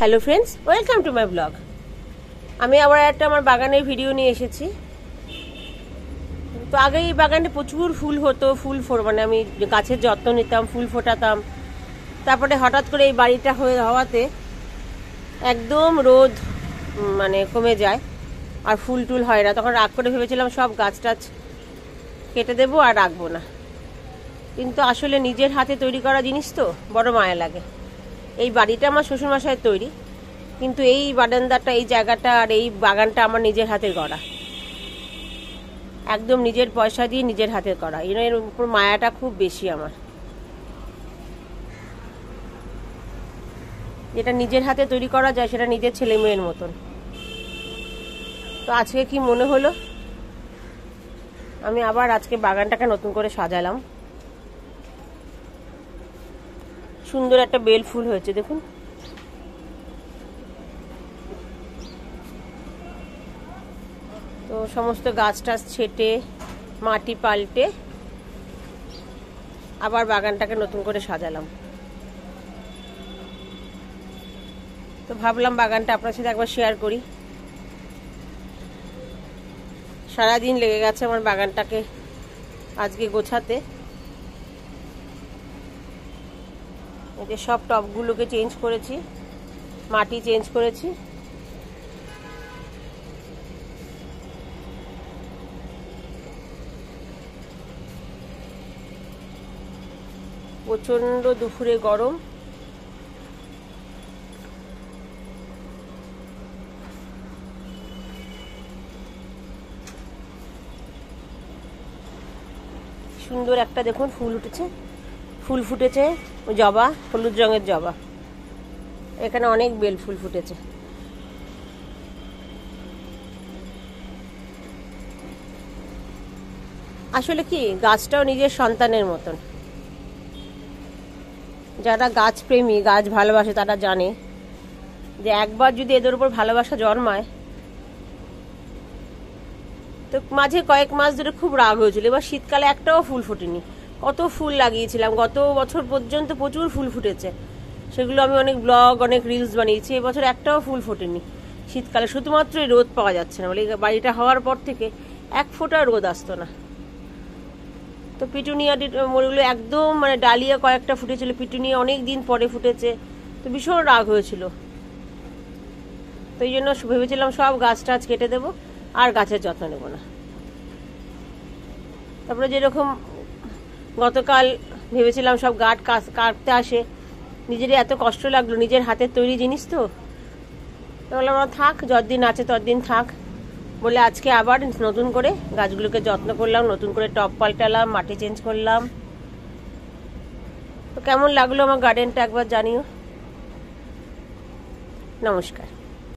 Hello friends, welcome to my blog. আমি আবার একটা আমার বাগানের ভিডিও নিয়ে এসেছি। তো আগে এই বাগানে প্রচুর ফুল হতো, মানে আমি গাছের যত্ন নিতাম, ফুল ফোটাতাম। তারপরে হঠাৎ করে এই বাড়িটা হওয়াতে একদম রোদ মানে কমে যায় আর ফুল টুল হয় না। তখন রাগ করে ভেবেছিলাম সব গাছ টাছ কেটে দেবো আর রাখবো না, কিন্তু আসলে নিজের হাতে তৈরি করা জিনিস তো বড় মায়া লাগে। এই বাড়িটা আমার শ্বশুরমশাইয়ের তৈরি, কিন্তু এই বারান্দাটা, এই জায়গাটা আর এই বাগানটা আমার নিজের হাতে করা, একদম নিজের পয়সা দিয়ে নিজের হাতে করা। এর উপর মায়াটা খুব বেশি আমার। যেটা নিজের হাতে তৈরি করা যায় সেটা নিজের ছেলে মেয়ের মতন। তো আজকে কি মনে হলো, আমি আবার আজকে বাগানটাকে নতুন করে সাজালাম। সুন্দর একটা বেল ফুল হয়েছে দেখুন। তো সমস্ত গাছ টাছ ছেটে মাটি পাল্টে আবার বাগানটাকে নতুন করে সাজালাম। তো ভাবলাম বাগানটা আপনার সাথে একবার শেয়ার করি। সারাদিন লেগে গেছে আমার বাগানটাকে আজকে গোছাতে। এই যে সব টবগুলোকে চেঞ্জ করেছি, মাটি চেঞ্জ করেছি। প্রচন্ড দুপুরে গরম, সুন্দর একটা দেখুন ফুল উঠেছে, ফুল ফুটেছে জবা, হলুদ রঙের জবা। এখানে অনেক বেল ফুল ফুটেছে। আসলে কি, গাছটাও নিজের সন্তানের মতন। যারা গাছ প্রেমী, গাছ ভালোবাসে, তারা জানে যে একবার যদি এদের উপর ভালোবাসা জন্মায়, তো মাঝে কয়েক মাস ধরে খুব রাগ হয়েছিল। এবার শীতকালে একটাও ফুল ফোটেনি। কত ফুল লাগিয়েছিলাম, গত বছর পর্যন্ত প্রচুর ফুল ফুটেছে, সেগুলো আমি অনেক ব্লগ, অনেক রিলস বানিয়েছি। এবছর একটাও ফুল ফোটেনি শীতকালে, শুধুমাত্র রোদ পাওয়া যাচ্ছে না বলে। বাড়িটা হওয়ার পর থেকে এক ফোঁটা রোদ আসতো না। তো পিটুনিয়া ওগুলো একদম মানে ডালিয়া কয়েকটা ফুটেছিল, পিটুনিয়া অনেক দিন পরে ফুটেছে। তো ভীষণ রাগ হয়েছিল। তো এই জন্য ভেবেছিলাম সব গাছ টাছ কেটে দেবো আর গাছের যত্ন নেব না। তারপরে যেরকম গতকাল ভেবেছিলাম সব গাছ কাটতে আসে, নিজেরই এত কষ্ট লাগলো, নিজের হাতের তৈরি জিনিস তো। বললাম থাক, যতদিন আছে ততদিন থাক বলে আজকে আবার নতুন করে গাছগুলোকে যত্ন করলাম, নতুন করে টব পাল্টালাম, মাটি চেঞ্জ করলাম। তো কেমন লাগলো আমার গার্ডেনটা একবার জানিও। নমস্কার।